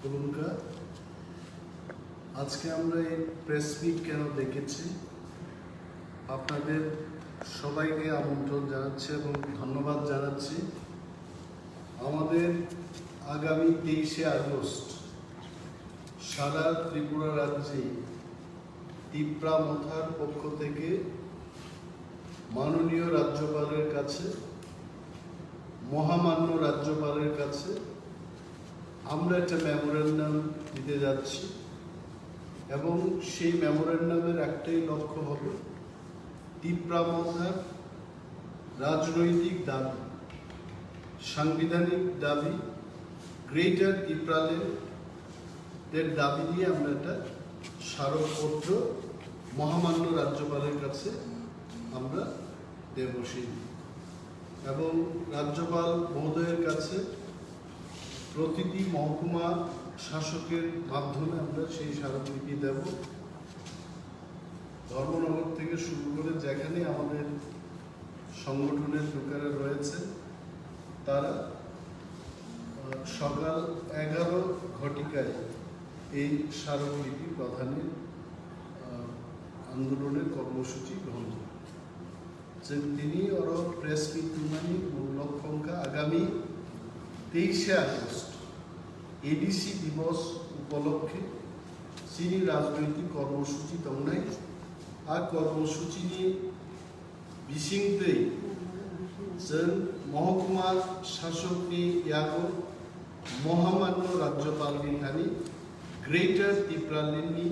তরুণকা আজকে আমরা এই প্রেস মিট কেন দেখেছি, আপনাদের সবাইকে আমন্ত্রণ জানাচ্ছি এবং ধন্যবাদ জানাচ্ছি। আমাদের আগামী 23শে আগস্ট সারা ত্রিপুরা রাজ্যে তিপ্রা মথার পক্ষ থেকে মাননীয় রাজ্যপালের কাছে, মহামান্য রাজ্যপালের কাছে আমরা একটা মেমোরেন্ডাম দিতে যাচ্ছি এবং সেই মেমোরেন্ডামের একটাই লক্ষ্য হবে তিপ্রা মথার রাজনৈতিক দাবি, সাংবিধানিক দাবি, গ্রেটার তিপ্রাল্যান্ডের দাবি নিয়ে আমরা একটা স্মারকপত্র মহামান্য রাজ্যপালের কাছে আমরা দেবসী এবং রাজ্যপাল মহোদয়ের কাছে প্রতিটি মহকুমা শাসকের মাধ্যমে আমরা সেই স্মারকলিপি দেব। ধর্মনগর থেকে শুরু করে যেখানে আমাদের সংগঠনের লোকেরা রয়েছে তারা সকাল 11 ঘটিকায় এই স্মারকলিপি প্রদানের আন্দোলনের কর্মসূচি গ্রহণ করেন। তিনি প্রেস মিট লক্ষ্যঙ্কা আগামী 23শে আগস্ট এডিসি দিবস উপলক্ষে চিনি রাজনৈতিক কর্মসূচি তমনাই আর কর্মসূচি নিয়ে বিশিংতে जों महकुमा शासकनि यागो महामान्य राज्यपालनि थानि ग्रेटर तिप्रालेण्डनि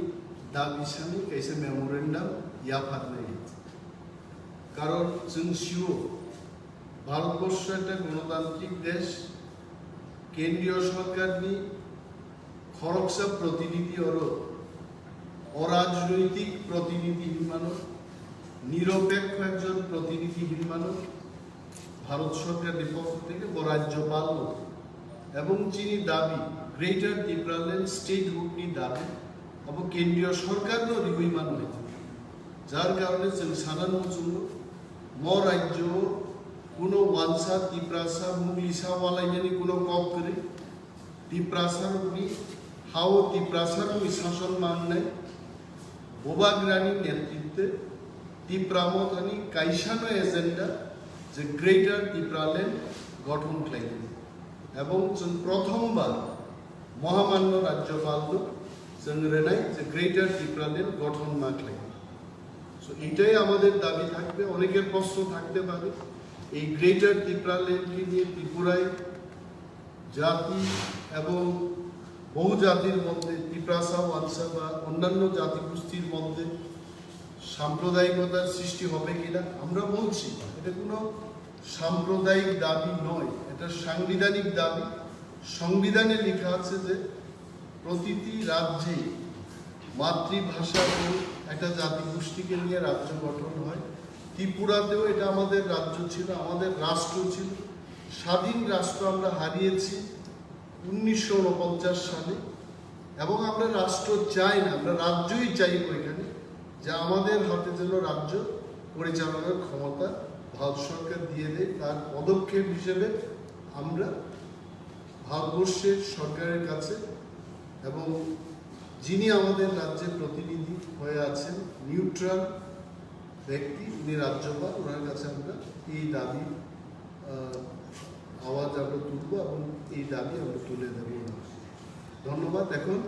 दाबिसानि कैसे मेमोरेन्डाम याफादनाय कारण जों सिउ भारतबर्ष একটা গণতান্ত্রিক দেশ কেন্দ্রীয় সরকারनि খরকসা প্রতিনিধি অরাজনৈতিক প্রতিনিধি হিমানো নিরপেক্ষ একজন প্রতিনিধি হিমানো ভারত সরকারের পক্ষ থেকে রাজ্যপাল এবং চিনি দাবি গ্রেটার তিপ্রাল্যান্ড স্টেটহুডনি দাবি এবং কেন্দ্রীয় সরকারও রিহুইমান হয়েছে, যার কারণে जों সাধারণ জন্য ম রাজ্য কোনো ওয়ানসা তিপ্রাসা মুগলিসা ওয়ালাইনি কোনো কপ করে তিপ্রাসারনি হাও তিপ্রাসারনি শাসন মাননাই বোবাগ্রানি নেতৃত্বে তিপ্রামথানি কাইসানো এজেন্ডা যে গ্রেটার তিপ্রাল্যান্ড গঠন খাইলেন এবং প্রথমবার মহামান্য রাজ্যপাল जों রেনাই যে গ্রেটার তিপ্রাল্যান্ড গঠন মাখলেন। সো এটাই আমাদের দাবি থাকবে। অনেকের প্রশ্ন থাকতে পারে এই গ্রেটার তিপ্রাল্যান্ডকে নিয়ে ত্রিপুরায় জাতি এবং বহু জাতির মধ্যে তিপ্রাসা ওয়ানসা বা অন্যান্য জাতিগোষ্ঠীর মধ্যে সাম্প্রদায়িকতার সৃষ্টি হবে কিনা। আমরা বলছি এটা কোনো সাম্প্রদায়িক দাবি নয়, এটা সাংবিধানিক দাবি। সংবিধানে লেখা আছে যে প্রতিটি রাজ্যে মাতৃভাষা একটা জাতিগোষ্ঠীকে নিয়ে রাজ্য গঠন হয়। ত্রিপুরাতেও এটা আমাদের রাজ্য ছিল, আমাদের রাষ্ট্র ছিল। স্বাধীন রাষ্ট্র আমরা হারিয়েছি 1949 সালে এবং আমরা রাষ্ট্র চাই না, আমরা রাজ্যই চাই ওইখানে, যে আমাদের হাতে যেন রাজ্য পরিচালনার ক্ষমতা ভারত সরকার দিয়ে দেয়। তার পদক্ষেপ হিসেবে আমরা ভারতবর্ষের সরকারের কাছে এবং যিনি আমাদের রাজ্যের প্রতিনিধি হয়ে আছেন নিউট্রাল ব্যক্তি, উনি রাজ্যপাল, ওনার কাছে আমরা এই দাবি আওয়াজ আমরা তুলব এবং এই দাবি আমরা তুলে দেব। ধন্যবাদ। এখন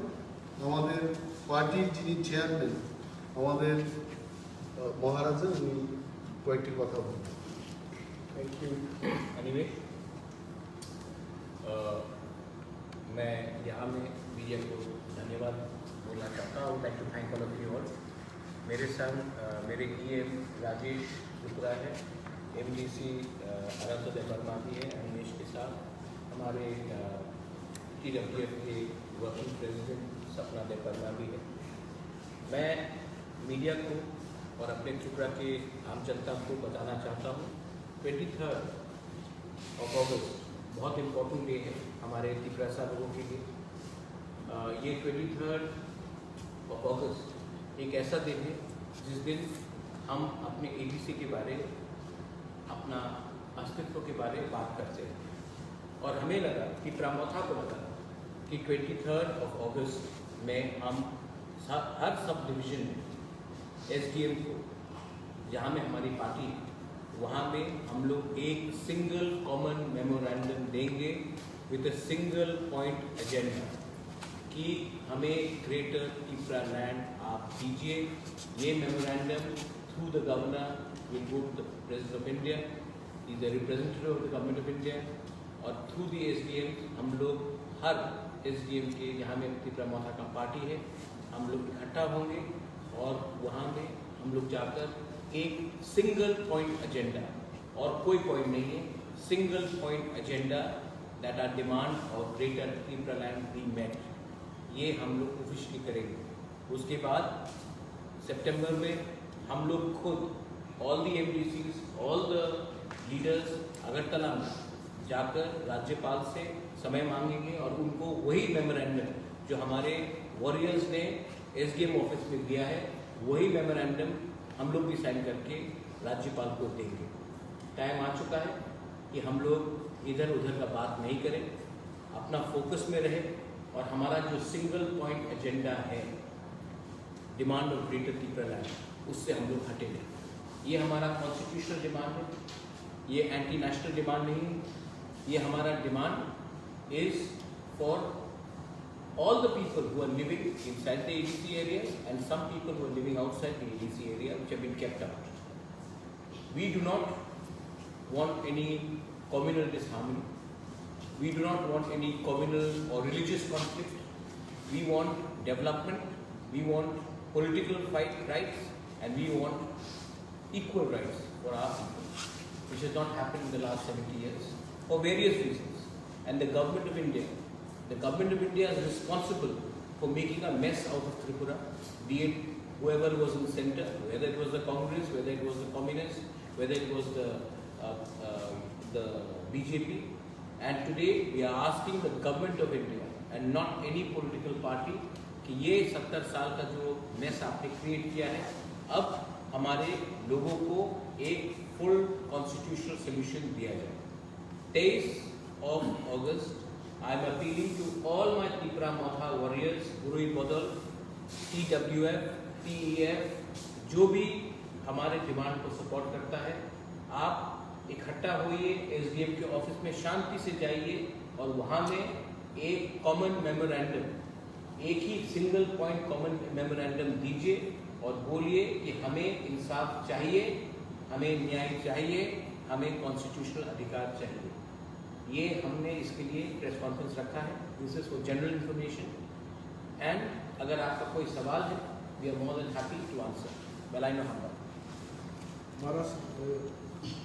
আমাদের পার্টির যিনি চেয়ারম্যান আমাদের মহারাজা, উনি কয়েকটি কথা বলবেন। Thank you anyway. मैं यहाँ में मीडिया को धन्यवाद बोलना चाहता हूँ। Like to thank all of you all. मेरे संग मेरे EM राजेश शुक्ला है, MDC आराध्य देवर्मा भी है, अनिमेश के साथ हमारे TWF के वर्किंग प्रेसिडेंट सपना देवर्मा भी है। मैं मीडिया को और अपने त्रिपुरा के आम जनता को बताना चाहता हूँ 23 अगस्त बहुत इम्पोर्टेंट डे है हमारे त्रिपुरा लोगों के लिए। ये 23 अगस्त एक ऐसा दिन है जिस दिन हम अपने ADC के बारे, अपना अस्तित्व के बारे में बात करते हैं। और हमें लगा कि प्रामोथा को लगा कि 23 अगस्त में हम हर सब डिवीज़न में SDM को, जहाँ में हमारी पार्टी है, वहाँ में हम लोग एक सिंगल कॉमन मेमोरेंडम देंगे with a single point agenda कि हमें ग्रेटर त्रिपुरा लैंड आप दीजिए। ये memorandum through the governor will go to the president of India, is the representative of the government of India, और थ्रू द SDM हम लोग हर SDM के, जहाँ में त्रिपुरा मौथा का पार्टी है, हम लोग इकट्ठा होंगे और वहाँ में हम लोग जाकर एक सिंगल पॉइंट एजेंडा, और कोई पॉइंट नहीं है, single point agenda that our demand of greater Tripura land be met, ये हम लोग ऑफिशियली करेंगे। उसके बाद सितंबर में हम लोग खुद all the MDCs, all the leaders Agartala में जाकर राज्यपाल से समय मांगेंगे और उनको वही मेमोरेंडम जो हमारे वॉरियर्स ने SDM ऑफिस में दिया है, वही मेमोरेंडम हम लोग भी साइन करके राज्यपाल को देंगे। टाइम आ चुका है कि हम लोग इधर उधर का बात नहीं करें, अपना फोकस में रहे और हमारा जो सिंगल पॉइंट एजेंडा है, demand of greater Tripura land, उससे हम लोग हटे नहीं। ये हमारा कॉन्स्टिट्यूशनल डिमांड है, ये एंटी नेशनल डिमांड नहीं है, ये हमारा demand is for all the people who are living inside the ADC area and some people who are living outside the ADC area which have been kept out. We do not want any communal disharmony. We do not want any communal or religious conflict. We want development. We want political fight rights, and we want equal rights for our people, which has not happened in the last 70 years for various reasons. And the government of India is responsible for making a mess out of Tripura, be it whoever was in the center, whether it was the Congress, whether it was the Communists, whether it was the BJP. And today we are asking the government of India and not any political party कि ये 70 साल का जो mess आपने create किया है, अब हमारे लोगों को एक full constitutional solution दिया जाए। 23 अगस्त I am appealing to all my Tripura Mautha warriors, Gurui Bodal, TWF, TEF, जो भी हमारे डिमांड को सपोर्ट करता है, आप इकट्ठा होइए, SDM के ऑफिस में शांति से जाइए और वहाँ में एक कॉमन मेमोरेंडम, एक ही सिंगल पॉइंट कॉमन मेमोरेंडम दीजिए और बोलिए कि हमें इंसाफ चाहिए, हमें न्याय चाहिए, हमें कॉन्स्टिट्यूशनल अधिकार चाहिए। ये हमने इसके लिए प्रेस कॉन्फ्रेंस रखा है। This is for general information, and अगर आपका कोई सवाल है, we are more than happy to answer. Well I know हमारा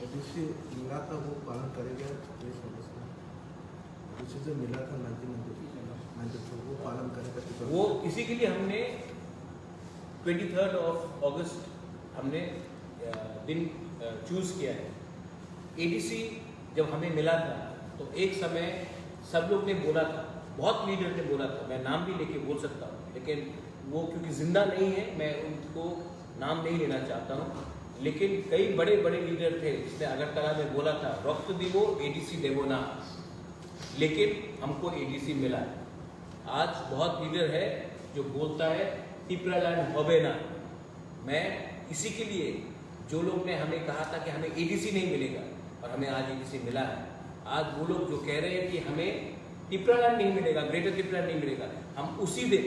एडीसी मिला था वो पालन करेगा, जो मिला था 1994 वो पालन करेगा। वो इसी के लिए हमने 23 अगस्त हमने दिन चूज़ किया है। ADC जब हमें मिला था तो एक समय सब लोग ने बोला था, बहुत लीडर ने बोला था, मैं नाम भी लेके बोल सकता हूँ, लेकिन वो क्योंकि जिंदा नहीं है मैं उनको नाम नहीं लेना चाहता हूँ, लेकिन कई बड़े बड़े लीडर थे जिसने अगरतला में बोला था रक्त दिवो ADC देवो ना, लेकिन हमको ADC मिला है। आज बहुत लीडर है जो बोलता है त्रिपुरा लैंड होवे ना। मैं इसी के लिए, जो लोग ने हमें कहा था कि हमें ADC नहीं मिलेगा और हमें आज ADC मिला है, आज वो लोग जो कह रहे हैं कि हमें त्रिपुरा लैंड नहीं मिलेगा, ग्रेटर त्रिपुरा लैंड नहीं मिलेगा, हम उसी दिन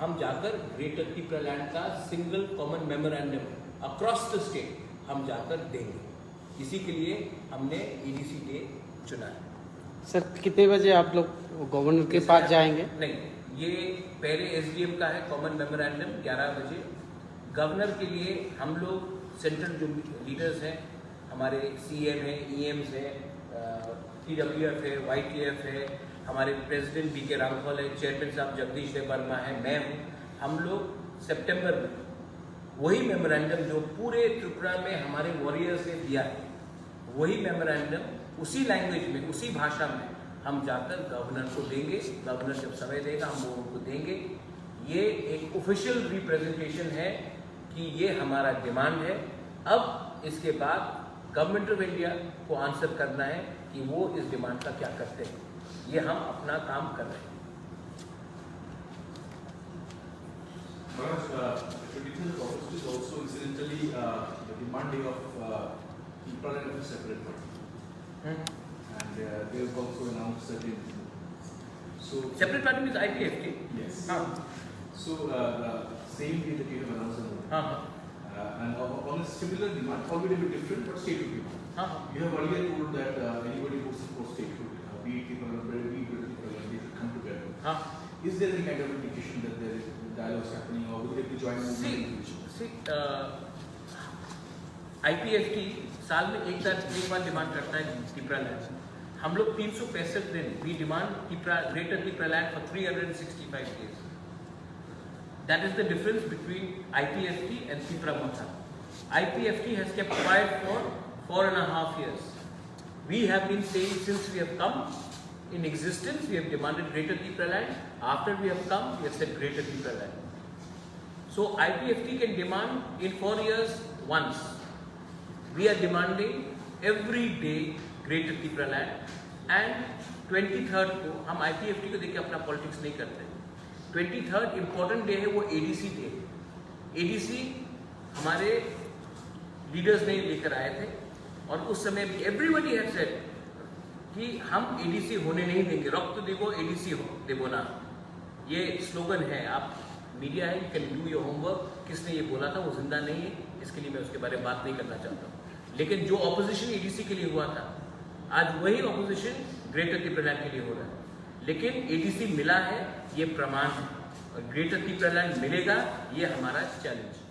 हम जाकर ग्रेटर त्रिपुरा लैंड का single common memorandum across the state हम जाकर देंगे। इसी के लिए हमने ADC डे चुना है। सर कितने बजे आप लोग गवर्नर के पास जाएंगे? नहीं, ये पहले SDM का है कॉमन मेमोरेंडम 11 बजे। गवर्नर के लिए हम लोग सेंट्रल जो लीडर्स हैं, हमारे CM है, EMs है, TWF है, YTF है, हमारे प्रेसिडेंट BK रामफल है, चेयरमैन साहब जगदीश देव वर्मा है, मैं हूँ, हम लोग सितंबर में वही मेमोरेंडम जो पूरे त्रिपुरा में हमारे वॉरियर्स ने दिया है, वही मेमोरेंडम उसी लैंग्वेज में, उसी भाषा में हम जाकर गवर्नर को देंगे। गवर्नर जब समय देगा हम वो उनको देंगे। ये एक ऑफिशियल रिप्रेजेंटेशन है कि ये हमारा डिमांड है। अब इसके बाद गवर्नमेंट ऑफ इंडिया को आंसर करना है कि वो इस डिमांड का क्या करते हैं। ये हम अपना काम कर रहे हैं। Maharaj, the traditional proposal is also incidentally the demanding of people of a separate party. And they have also announced certain. So separate party means IPFT। yes. हाँ So same day that you have announced, हाँ हाँ and on a similar demand, albeit a bit different, but statehood demand. हाँ। You have earlier told that anybody who supports statehood, be it people, be it political, they should come together. हाँ। Is there any kind of indication that there is dialogues happening, or will they be joining movement? See, IPFT साल में एक बार demand करता है Tipra land. हम लोग 365 दिन we demand greater Tipra land for 365 days. That is the difference between IPFT and Tipra Motha. IPFT has kept quiet for 4.5 years. We have been saying since we have come in existence, we have demanded greater Tipra land. After we have come, we have said greater Tipra land. So IPFT can demand in 4 years once. We are demanding every day greater Tipra land. And 23rd को हम IPFT को देख के अपना politics नहीं करते। 23rd important day है, वो ADC डे। ADC हमारे लीडर्स ने लेकर आए थे और उस समय भी एवरीबडी हैड सेड कि हम ADC होने नहीं देंगे। रक्त देवो ADC हो देवो ना, ये स्लोगन है। आप मीडिया है, you can do your homework. किसने ये बोला था वो जिंदा नहीं है, इसके लिए मैं उसके बारे में बात नहीं करना चाहता हूँ। लेकिन जो ऑपोजिशन ADC के लिए हुआ था, आज वही ऑपोजिशन ग्रेटर तिपरा लैंड के लिए हो रहा है। लेकिन ADC मिला है, ये प्रमाण है, और ग्रेटर तिपरा लैंड मिलेगा, ये हमारा चैलेंज है।